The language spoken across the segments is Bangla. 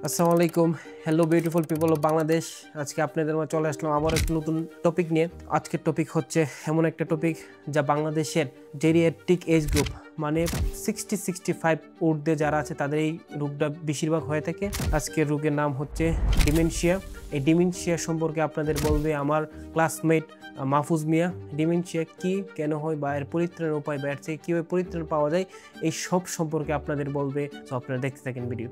আসসালামু আলাইকুম। Hello beautiful people of Bangladesh. আজকে আপনাদের মাঝে চলে আসলাম আবার একটা নতুন টপিক নিয়ে। আজকের টপিক হচ্ছে এমন একটা টপিক যা বাংলাদেশের জেরিয়াট্রিক এজ গ্রুপ মানে 65 ঊর্ধ্বে যারা আছে তাদের এই রোগটা বেশিরভাগ হয়ে থাকে। আজকের রোগের নাম হচ্ছে ডিমেনশিয়া। এই ডিমেনশিয়া সম্পর্কে আপনাদের বলবে আমার ক্লাসমেট মাহফুজ মিয়া। ডিমেনশিয়া কি, কেন হয়, বা এর পরিত্রাণের উপায়, বা এর থেকে কীভাবে পরিত্রাণ পাওয়া যায়, এই সব সম্পর্কে আপনাদের বলবে। তো আপনারা দেখতে থাকেন ভিডিও।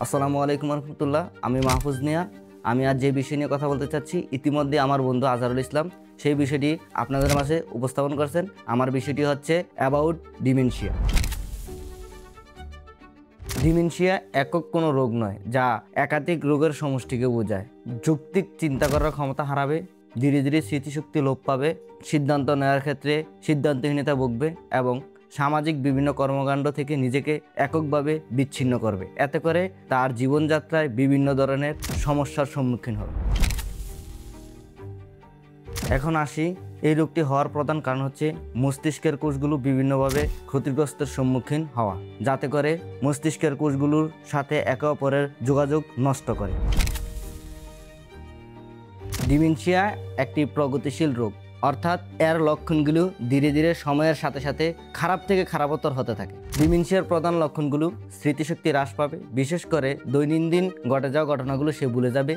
আসসালামু আলাইকুম রহমতুল্লাহ। আমি মাহফুজ মিয়া। আমি আজ যে বিষয় নিয়ে কথা বলতে চাচ্ছি, ইতিমধ্যে আমার বন্ধু আজহারুল ইসলাম সেই বিষয়টি আপনাদের মাঝে উপস্থাপন করছেন। আমার বিষয়টি হচ্ছে অ্যাবাউট ডিমেনশিয়া। ডিমেনশিয়া একক কোনো রোগ নয়, যা একাধিক রোগের সমষ্টিকে বোঝায়। যৌক্তিক চিন্তা করার ক্ষমতা হারাবে, ধীরে ধীরে স্মৃতিশক্তি লোপ পাবে, সিদ্ধান্ত নেওয়ার ক্ষেত্রে সিদ্ধান্তহীনতা ভুগবে এবং সামাজিক বিভিন্ন কর্মকাণ্ড থেকে নিজেকে এককভাবে বিচ্ছিন্ন করবে। এতে করে তার জীবনযাত্রায় বিভিন্ন ধরনের সমস্যার সম্মুখীন হবে। এখন আসি, এই রোগটি হওয়ার প্রধান কারণ হচ্ছে মস্তিষ্কের কোষগুলো বিভিন্নভাবে ক্ষতিগ্রস্তের সম্মুখীন হওয়া, যাতে করে মস্তিষ্কের কোষগুলোর সাথে একে অপরের যোগাযোগ নষ্ট করে। ডিমেনশিয়া একটি প্রগতিশীল রোগ, অর্থাৎ এর লক্ষণগুলো ধীরে ধীরে সময়ের সাথে সাথে খারাপ থেকে খারাপতর হতে থাকে। ডিমেনশিয়ার প্রধান লক্ষণগুলো: স্মৃতিশক্তি হ্রাস পাবে, বিশেষ করে দৈনন্দিন ঘটে যাওয়া ঘটনাগুলো সে ভুলে যাবে,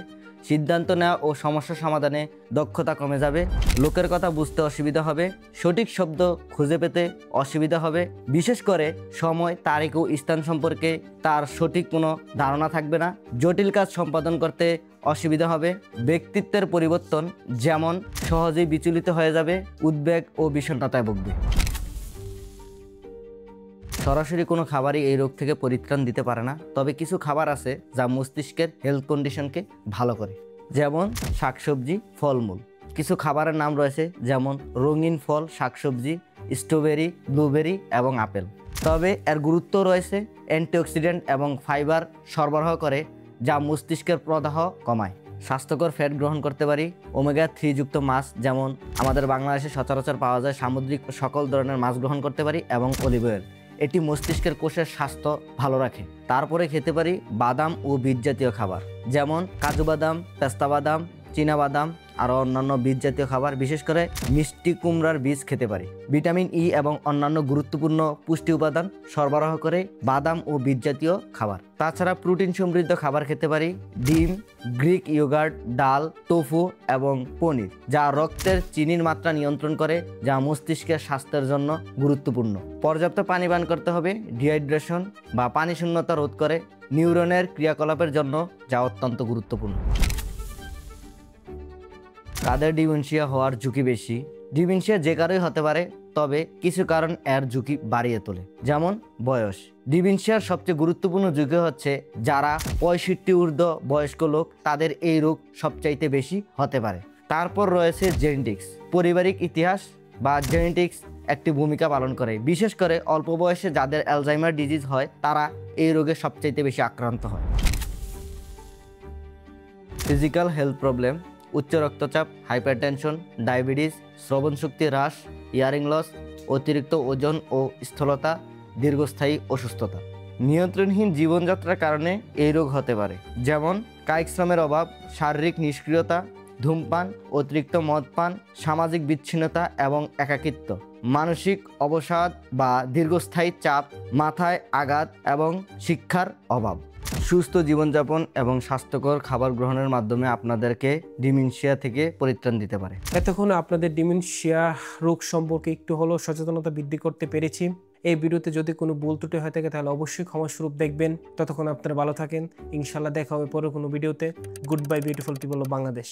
সিদ্ধান্ত নেওয়া ও সমস্যা সমাধানে দক্ষতা কমে যাবে, লোকের কথা বুঝতে অসুবিধা হবে, সঠিক শব্দ খুঁজে পেতে অসুবিধা হবে, বিশেষ করে সময়, তারিখ ও স্থান সম্পর্কে তার সঠিক কোনো ধারণা থাকবে না, জটিল কাজ সম্পাদন করতে অসুবিধা হবে, ব্যক্তিত্বের পরিবর্তন, যেমন সহজেই বিচলিত হয়ে যাবে, উদ্বেগ ও বিষণ্ণতায় ভুগবে। সরাসরি কোনো খাবারই এই রোগ থেকে পরিত্রাণ দিতে পারে না, তবে কিছু খাবার আছে যা মস্তিষ্কের হেলথ কন্ডিশনকে ভালো করে, যেমন শাকসবজি, ফলমূল। কিছু খাবারের নাম রয়েছে, যেমন রঙিন ফল, শাকসবজি, স্ট্রবেরি, ব্লুবেরি এবং আপেল। তবে এর গুরুত্ব রয়েছে, অ্যান্টিঅক্সিডেন্ট এবং ফাইবার সরবরাহ করে, যা মস্তিষ্কের প্রদাহ কমায়। স্বাস্থ্যকর ফ্যাট গ্রহণ করতে পারি, ওমেগা 3 যুক্ত মাছ, যেমন আমাদের বাংলাদেশে সচরাচর পাওয়া যায় সামুদ্রিক সকল ধরনের মাছ গ্রহণ করতে পারি, এবং অলিভ অয়েল, এটি মস্তিষ্কের কোষের স্বাস্থ্য ভালো রাখে। তারপরে খেতে পারি বাদাম ও বীজ জাতীয় খাবার, যেমন কাজু বাদাম, পেস্তা বাদাম, চীনা বাদাম, আরও অন্যান্য বীজ জাতীয় খাবার, বিশেষ করে মিষ্টি কুমড়ার বীজ খেতে পারি। ভিটামিন ই এবং অন্যান্য গুরুত্বপূর্ণ পুষ্টি উপাদান সরবরাহ করে বাদাম ও বীজ জাতীয় খাবার। তাছাড়া প্রোটিন সমৃদ্ধ খাবার খেতে পারি, ডিম, গ্রিক ইয়োগার্ট, ডাল, টোফু এবং পনির, যা রক্তের চিনির মাত্রা নিয়ন্ত্রণ করে, যা মস্তিষ্কের স্বাস্থ্যের জন্য গুরুত্বপূর্ণ। পর্যাপ্ত পানি পান করতে হবে, ডিহাইড্রেশন বা পানি শূন্যতা রোধ করে নিউরনের ক্রিয়াকলাপের জন্য, যা অত্যন্ত গুরুত্বপূর্ণ। কাদের ডিমেনশিয়া হওয়ার ঝুঁকি বেশি? ডিমেনশিয়া যে কারোই হতে পারে, তবে কিছু কারণ এর ঝুঁকি বাড়িয়ে তোলে, যেমন বয়স। ডিমেনশিয়ার সবচেয়ে গুরুত্বপূর্ণ ঝুঁকি হচ্ছে যারা 65 ঊর্ধ্ব বয়স্ক লোক, তাদের এই রোগ সবচাইতে বেশি হতে পারে। তারপর রয়েছে জেনেটিক্স। পারিবারিক ইতিহাস বা জেনেটিক্স একটি ভূমিকা পালন করে, বিশেষ করে অল্প বয়সে যাদের অ্যালজাইমার ডিজিজ হয়, তারা এই রোগে সবচাইতে বেশি আক্রান্ত হয়। ফিজিক্যাল হেলথ প্রবলেম: উচ্চ রক্তচাপ, হাইপারটেনশন, ডায়াবেটিস, শ্রবণশক্তি হ্রাস, ইয়ারিং লস, অতিরিক্ত ওজন ও স্থূলতা, দীর্ঘস্থায়ী অসুস্থতা। নিয়ন্ত্রণহীন জীবনযাত্রার কারণে এই রোগ হতে পারে, যেমন কায়িক শ্রমের অভাব, শারীরিক নিষ্ক্রিয়তা, ধূমপান, অতিরিক্ত মদপান, সামাজিক বিচ্ছিন্নতা এবং একাকিত্ব, মানসিক অবসাদ বা দীর্ঘস্থায়ী চাপ, মাথায় আঘাত এবং শিক্ষার অভাব। সুস্থ জীবনযাপন এবং স্বাস্থ্যকর খাবার গ্রহণের মাধ্যমে আপনাদেরকে ডিমেনশিয়া থেকে পরিত্রাণ দিতে পারে। এতক্ষণ আপনাদের ডিমেনশিয়া রোগ সম্পর্কে একটু হলেও সচেতনতা বৃদ্ধি করতে পেরেছি। এই ভিডিওতে যদি কোনো ভুল ত্রুটি হয়ে থাকে তাহলে অবশ্যই ক্ষমাস্বরূপ দেখবেন। ততক্ষণ আপনারা ভালো থাকেন। ইনশাল্লাহ দেখা হবে পরে কোনো ভিডিওতে। Good bye beautiful people of Bangladesh.